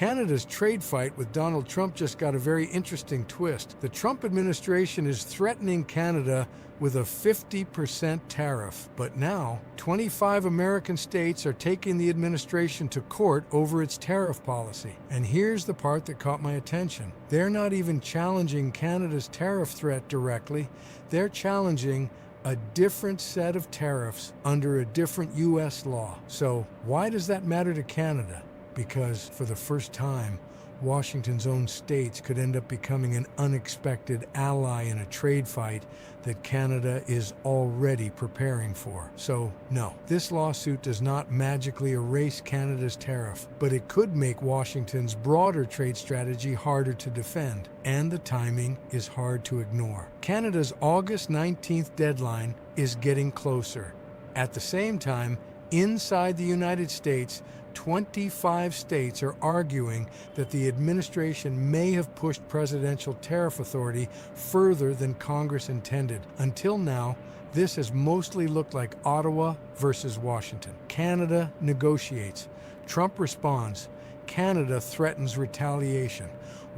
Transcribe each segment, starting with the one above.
Canada's trade fight with Donald Trump just got a very interesting twist. The Trump administration is threatening Canada with a 50% tariff. But now, 25 American states are taking the administration to court over its tariff policy. And here's the part that caught my attention. They're not even challenging Canada's tariff threat directly. They're challenging a different set of tariffs under a different U.S. law. So why does that matter to Canada? Because for the first time, Washington's own states could end up becoming an unexpected ally in a trade fight that Canada is already preparing for. So, no, this lawsuit does not magically erase Canada's tariff, but it could make Washington's broader trade strategy harder to defend, and the timing is hard to ignore. Canada's August 19th deadline is getting closer. At the same time, inside the United States, 25 states are arguing that the administration may have pushed presidential tariff authority further than Congress intended. Until now, this has mostly looked like Ottawa versus Washington. Canada negotiates. Trump responds. Canada threatens retaliation.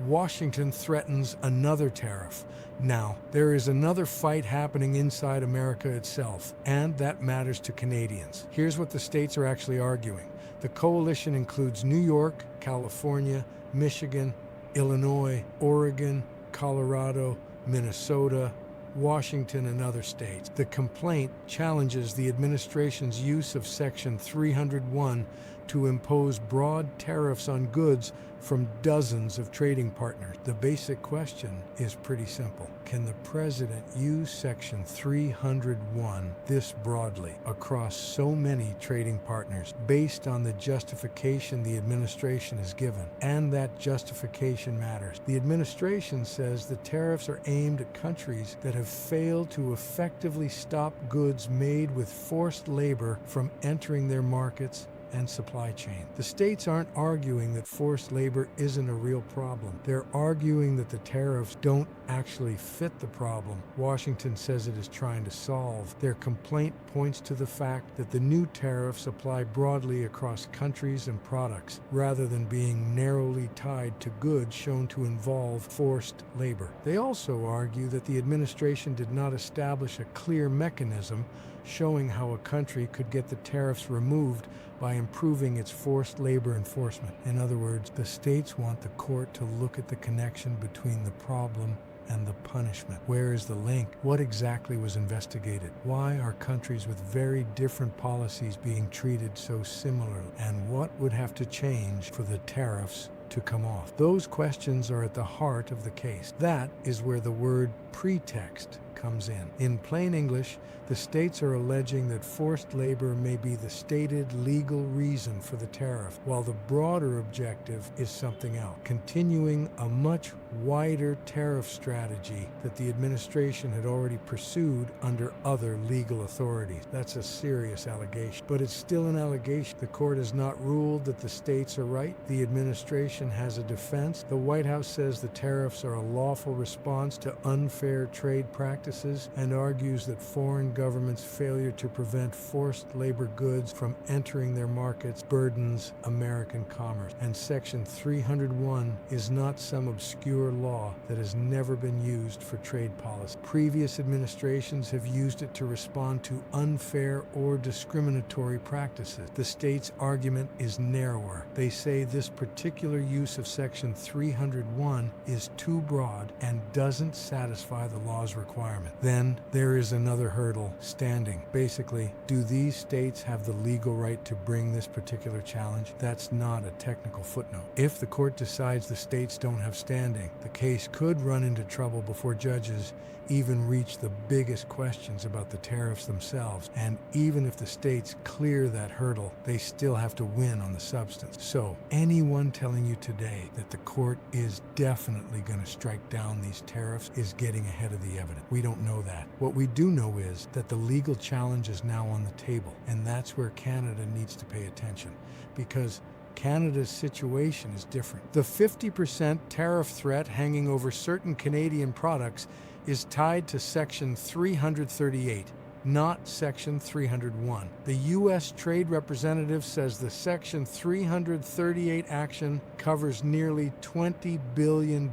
Washington threatens another tariff. Now, there is another fight happening inside America itself, and that matters to Canadians. Here's what the states are actually arguing. The coalition includes New York, California, Michigan, Illinois, Oregon, Colorado, Minnesota, Washington, and other states. The complaint challenges the administration's use of Section 301 to impose broad tariffs on goods from dozens of trading partners. The basic question is pretty simple. Can the president use Section 301 this broadly across so many trading partners based on the justification the administration is given? And that justification matters. The administration says the tariffs are aimed at countries that have failed to effectively stop goods made with forced labor from entering their markets and supply chain. The states aren't arguing that forced labor isn't a real problem. They're arguing that the tariffs don't actually fit the problem Washington says it is trying to solve. Their complaint points to the fact that the new tariffs apply broadly across countries and products, rather than being narrowly tied to goods shown to involve forced labor. They also argue that the administration did not establish a clear mechanism showing how a country could get the tariffs removed by improving its forced labor enforcement. In other words, the states want the court to look at the connection between the problem and the punishment. Where is the link? What exactly was investigated? Why are countries with very different policies being treated so similarly? And what would have to change for the tariffs to come off? Those questions are at the heart of the case. That is where the word pretext comes in. In plain English, the states are alleging that forced labor may be the stated legal reason for the tariff, while the broader objective is something else, continuing a much wider tariff strategy that the administration had already pursued under other legal authorities. That's a serious allegation, but it's still an allegation. The court has not ruled that the states are right. The administration has a defense. The White House says the tariffs are a lawful response to unfair trade practices and argues that foreign governments' failure to prevent forced labor goods from entering their markets burdens American commerce. And Section 301 is not some obscure law that has never been used for trade policy. Previous administrations have used it to respond to unfair or discriminatory practices. The state's argument is narrower. They say this particular use of Section 301 is too broad and doesn't satisfy the law's requirement. Then there is another hurdle: standing. Basically, do these states have the legal right to bring this particular challenge? That's not a technical footnote. If the court decides the states don't have standing, the case could run into trouble before judges even reach the biggest questions about the tariffs themselves. And even if the states clear that hurdle, they still have to win on the substance. So anyone telling you today that the court is definitely going to strike down these tariffs is getting ahead of the evidence. We don't know that. What we do know is that the legal challenge is now on the table, and that's where Canada needs to pay attention, because Canada's situation is different. The 50% tariff threat hanging over certain Canadian products is tied to Section 338, not Section 301. The U.S. Trade Representative says the Section 338 action covers nearly $20 billion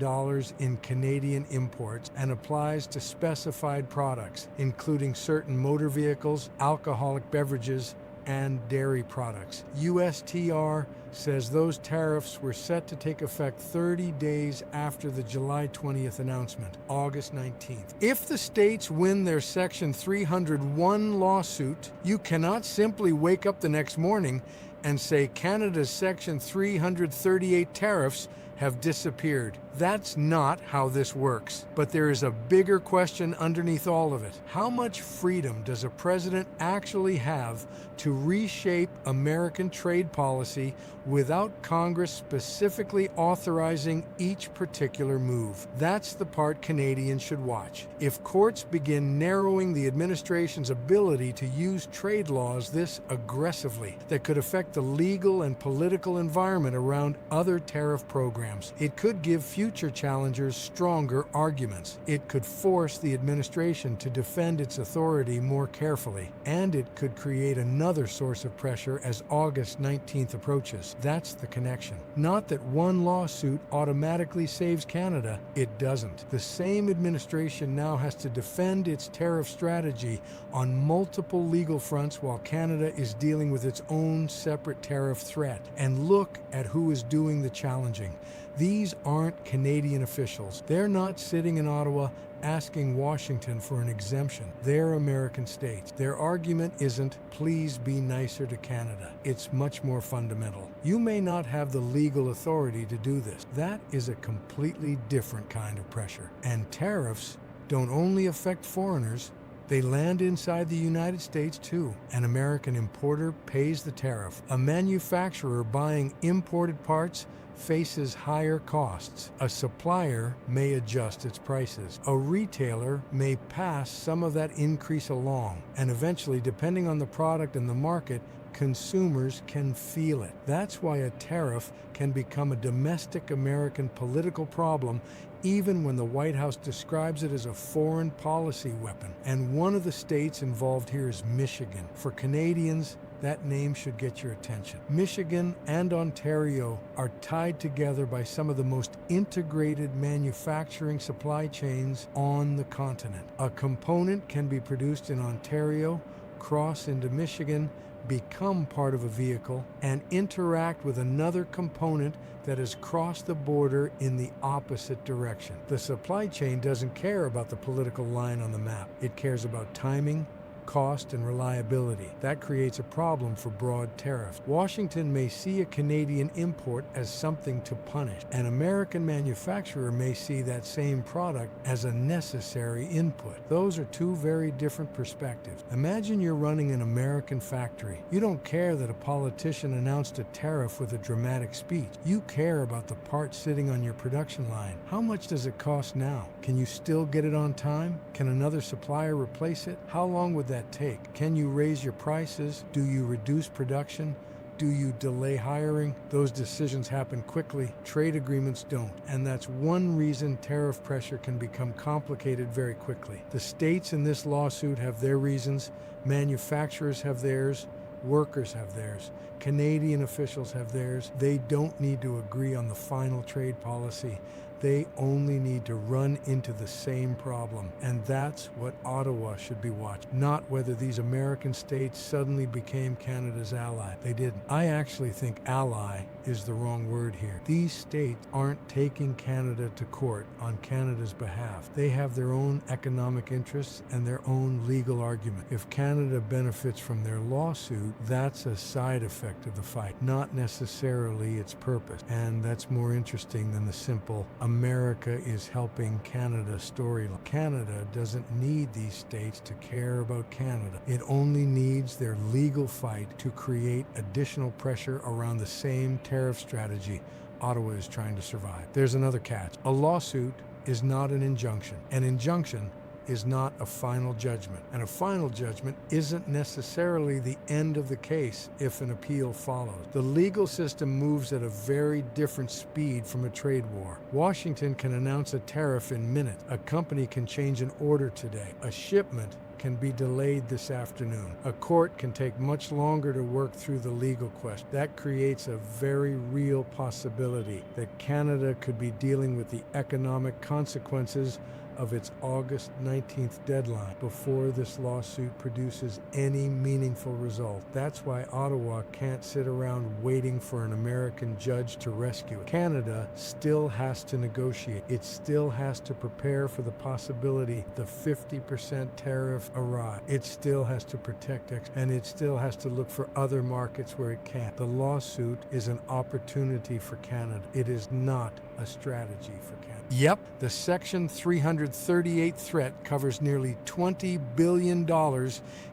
in Canadian imports and applies to specified products, including certain motor vehicles, alcoholic beverages, and dairy products. USTR says those tariffs were set to take effect 30 days after the July 20th announcement, August 19th. If the states win their Section 301 lawsuit, you cannot simply wake up the next morning and say Canada's Section 338 tariffs have disappeared. That's not how this works. But there is a bigger question underneath all of it. How much freedom does a president actually have to reshape American trade policy without Congress specifically authorizing each particular move? That's the part Canadians should watch. If courts begin narrowing the administration's ability to use trade laws this aggressively, that could affect the legal and political environment around other tariff programs. It could give future challengers stronger arguments. It could force the administration to defend its authority more carefully. And it could create another source of pressure as August 19th approaches. That's the connection. Not that one lawsuit automatically saves Canada. It doesn't. The same administration now has to defend its tariff strategy on multiple legal fronts while Canada is dealing with its own separate tariff threat. And look at who is doing the challenging. These aren't Canadian officials. They're not sitting in Ottawa asking Washington for an exemption. They're American states. Their argument isn't, please be nicer to Canada. It's much more fundamental. You may not have the legal authority to do this. That is a completely different kind of pressure. And tariffs don't only affect foreigners, they land inside the United States too. An American importer pays the tariff. A manufacturer buying imported parts faces higher costs. A supplier may adjust its prices. A retailer may pass some of that increase along. And eventually, depending on the product and the market, consumers can feel it. That's why a tariff can become a domestic American political problem even when the White House describes it as a foreign policy weapon. And one of the states involved here is Michigan. For Canadians, that name should get your attention. Michigan and Ontario are tied together by some of the most integrated manufacturing supply chains on the continent. A component can be produced in Ontario, cross into Michigan, become part of a vehicle, and interact with another component that has crossed the border in the opposite direction. The supply chain doesn't care about the political line on the map. It cares about timing, cost, and reliability. That creates a problem for broad tariffs. Washington may see a Canadian import as something to punish. An American manufacturer may see that same product as a necessary input. Those are two very different perspectives. Imagine you're running an American factory. You don't care that a politician announced a tariff with a dramatic speech. You care about the part sitting on your production line. How much does it cost now? Can you still get it on time? Can another supplier replace it? How long would that take? Can you raise your prices? Do you reduce production? Do you delay hiring? Those decisions happen quickly. Trade agreements don't. And that's one reason tariff pressure can become complicated very quickly. The states in this lawsuit have their reasons. Manufacturers have theirs. Workers have theirs. Canadian officials have theirs. They don't need to agree on the final trade policy. They only need to run into the same problem. And that's what Ottawa should be watching, not whether these American states suddenly became Canada's ally. They didn't. I actually think ally is the wrong word here. These states aren't taking Canada to court on Canada's behalf. They have their own economic interests and their own legal argument. If Canada benefits from their lawsuit, that's a side effect of the fight, not necessarily its purpose. And that's more interesting than the simple America is helping Canada storyline. Canada doesn't need these states to care about Canada. It only needs their legal fight to create additional pressure around the same tariff strategy Ottawa is trying to survive. There's another catch. A lawsuit is not an injunction. An injunction is not a final judgment. And a final judgment isn't necessarily the end of the case if an appeal follows. The legal system moves at a very different speed from a trade war. Washington can announce a tariff in minutes. A company can change an order today. A shipment can be delayed this afternoon. A court can take much longer to work through the legal question. That creates a very real possibility that Canada could be dealing with the economic consequences of its August 19th deadline before this lawsuit produces any meaningful result. That's why Ottawa can't sit around waiting for an American judge to rescue it. Canada still has to negotiate. It still has to prepare for the possibility the 50% tariff arrives. It still has to protect and it still has to look for other markets where it can. The lawsuit is an opportunity for Canada. It is not a strategy for Canada. Yep, the Section 338 threat covers nearly $20 billion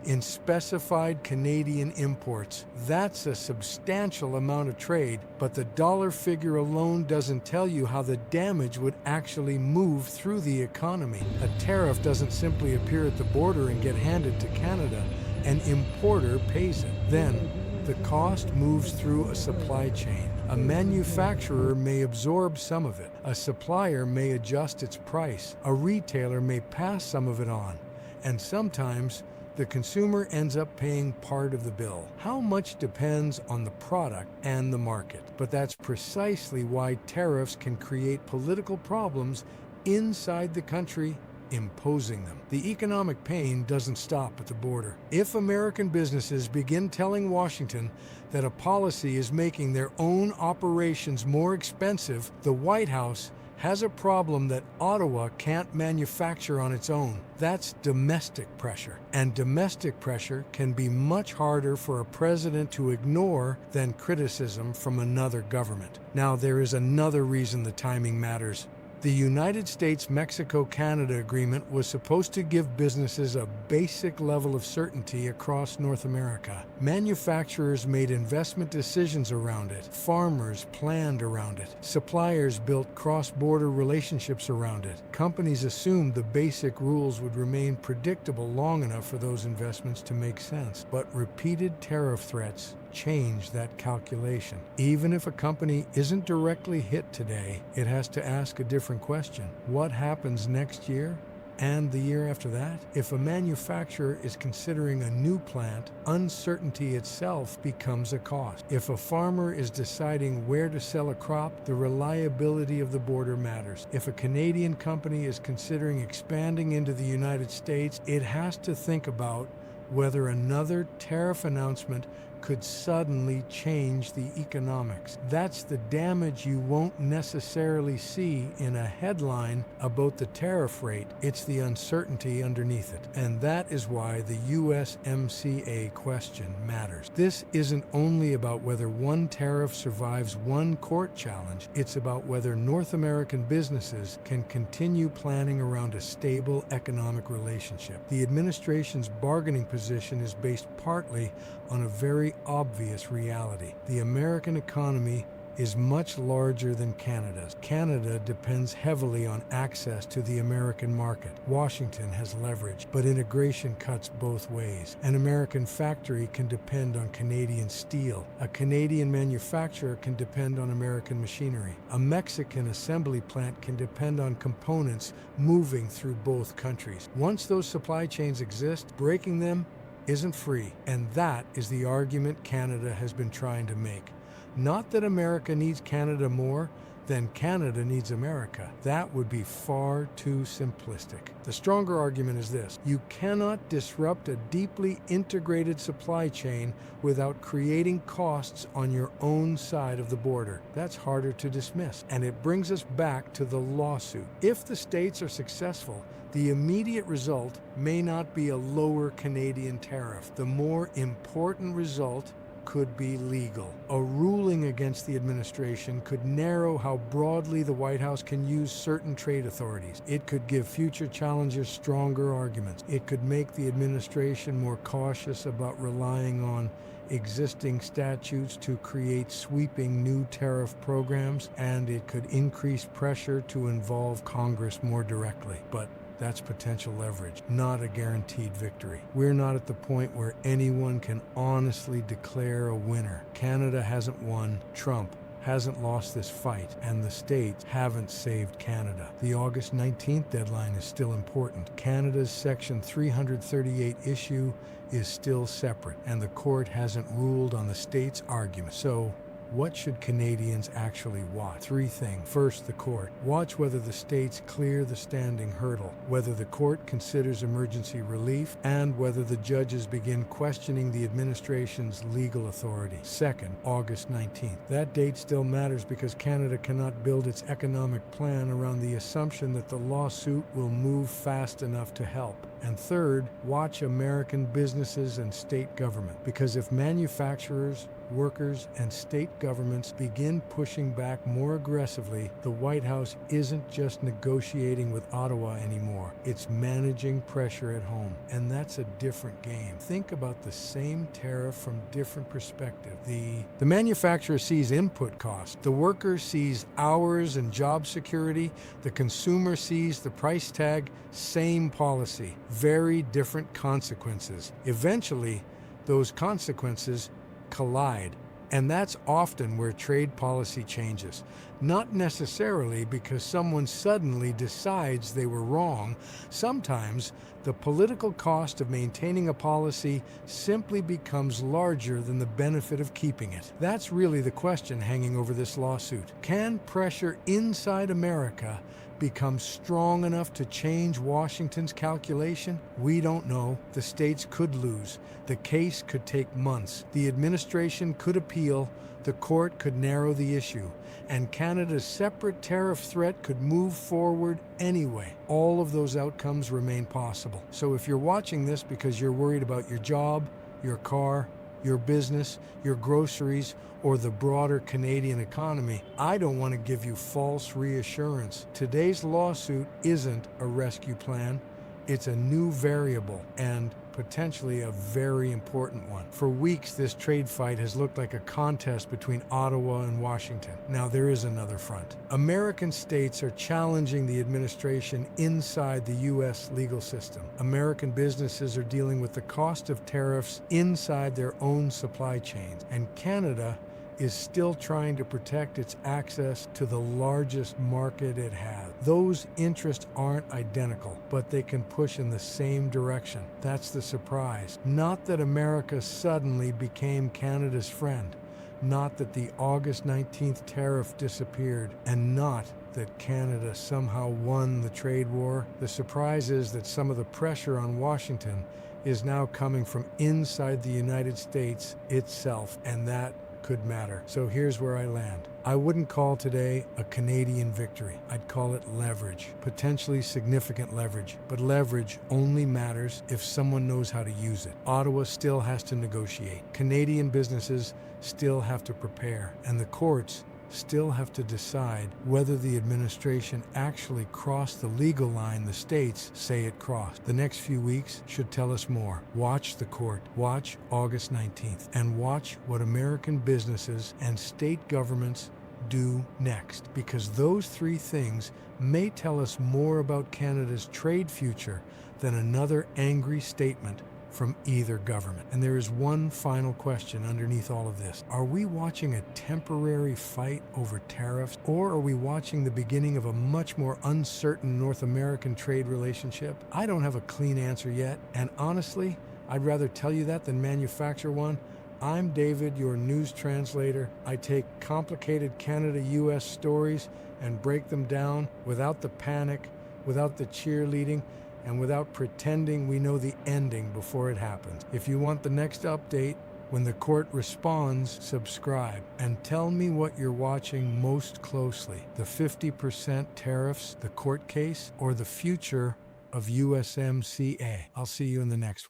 in specified Canadian imports. That's a substantial amount of trade, but the dollar figure alone doesn't tell you how the damage would actually move through the economy. A tariff doesn't simply appear at the border and get handed to Canada. An importer pays it. Then, the cost moves through a supply chain. A manufacturer may absorb some of it. A supplier may adjust its price. A retailer may pass some of it on. And sometimes, the consumer ends up paying part of the bill. How much depends on the product and the market. But that's precisely why tariffs can create political problems inside the country imposing them. The economic pain doesn't stop at the border. If American businesses begin telling Washington that a policy is making their own operations more expensive, the White House has a problem that Ottawa can't manufacture on its own. That's domestic pressure. And domestic pressure can be much harder for a president to ignore than criticism from another government. Now, there is another reason the timing matters. The United States-Mexico-Canada agreement was supposed to give businesses a basic level of certainty across North America. Manufacturers made investment decisions around it. Farmers planned around it. Suppliers built cross-border relationships around it. Companies assumed the basic rules would remain predictable long enough for those investments to make sense. But repeated tariff threats change that calculation. Even if a company isn't directly hit today, it has to ask a different question. What happens next year? And the year after that? If a manufacturer is considering a new plant, uncertainty itself becomes a cost. If a farmer is deciding where to sell a crop, the reliability of the border matters. If a Canadian company is considering expanding into the United States, it has to think about whether another tariff announcement could suddenly change the economics. That's the damage you won't necessarily see in a headline about the tariff rate. It's the uncertainty underneath it. And that is why the USMCA question matters. This isn't only about whether one tariff survives one court challenge. It's about whether North American businesses can continue planning around a stable economic relationship. The administration's bargaining position is based partly on a very obvious reality. The American economy is much larger than Canada's. Canada depends heavily on access to the American market. Washington has leverage, but integration cuts both ways. An American factory can depend on Canadian steel. A Canadian manufacturer can depend on American machinery. A Mexican assembly plant can depend on components moving through both countries. Once those supply chains exist, breaking them isn't free. And that is the argument Canada has been trying to make. Not that America needs Canada more than Canada needs America. That would be far too simplistic. The stronger argument is this: you cannot disrupt a deeply integrated supply chain without creating costs on your own side of the border. That's harder to dismiss. And it brings us back to the lawsuit. If the states are successful, the immediate result may not be a lower Canadian tariff. The more important result could be legal. A ruling against the administration could narrow how broadly the White House can use certain trade authorities. It could give future challengers stronger arguments. It could make the administration more cautious about relying on existing statutes to create sweeping new tariff programs, and it could increase pressure to involve Congress more directly. But that's potential leverage, not a guaranteed victory. We're not at the point where anyone can honestly declare a winner. Canada hasn't won. Trump hasn't lost this fight, and the states haven't saved Canada. The August 19th deadline is still important. Canada's Section 338 issue is still separate, and the court hasn't ruled on the state's argument. So, what should Canadians actually watch? Three things. First, the court. Watch whether the states clear the standing hurdle, whether the court considers emergency relief, and whether the judges begin questioning the administration's legal authority. Second, August 19th. That date still matters because Canada cannot build its economic plan around the assumption that the lawsuit will move fast enough to help. And third, watch American businesses and state government, because if manufacturers, workers, and state governments begin pushing back more aggressively, the White House isn't just negotiating with Ottawa anymore. It's managing pressure at home, and that's a different game. Think about the same tariff from different perspective. The manufacturer sees input costs, the worker sees hours and job security, the consumer sees the price tag. Same policy, very different consequences. Eventually, those consequences collide. And that's often where trade policy changes. Not necessarily because someone suddenly decides they were wrong. Sometimes the political cost of maintaining a policy simply becomes larger than the benefit of keeping it. That's really the question hanging over this lawsuit. Can pressure inside America become strong enough to change Washington's calculation? We don't know. The states could lose. The case could take months. The administration could appeal. The court could narrow the issue. And Canada's separate tariff threat could move forward anyway. All of those outcomes remain possible. So if you're watching this because you're worried about your job, your car, your business, your groceries, or the broader Canadian economy, I don't want to give you false reassurance. Today's lawsuit isn't a rescue plan. It's a new variable, and potentially a very important one. For weeks, this trade fight has looked like a contest between Ottawa and Washington. Now, there is another front. American states are challenging the administration inside the U.S. legal system. American businesses are dealing with the cost of tariffs inside their own supply chains, and Canada is still trying to protect its access to the largest market it has. Those interests aren't identical, but they can push in the same direction. That's the surprise. Not that America suddenly became Canada's friend, not that the August 19th tariff disappeared, and not that Canada somehow won the trade war. The surprise is that some of the pressure on Washington is now coming from inside the United States itself, and that could matter. So here's where I land. I wouldn't call today a Canadian victory. I'd call it leverage, potentially significant leverage. But leverage only matters if someone knows how to use it. Ottawa still has to negotiate. Canadian businesses still have to prepare. And the courts still have to decide whether the administration actually crossed the legal line the states say it crossed. The next few weeks should tell us more. Watch the court, watch August 19th, and watch what American businesses and state governments do next, because those three things may tell us more about Canada's trade future than another angry statement from either government. And there is one final question underneath all of this. Are we watching a temporary fight over tariffs, or are we watching the beginning of a much more uncertain North American trade relationship? I don't have a clean answer yet, and honestly, I'd rather tell you that than manufacture one. I'm David, your news translator. I take complicated Canada-US stories and break them down without the panic, without the cheerleading, and without pretending we know the ending before it happens. If you want the next update, when the court responds, subscribe. And tell me what you're watching most closely. The 50% tariffs, the court case, or the future of USMCA. I'll see you in the next one.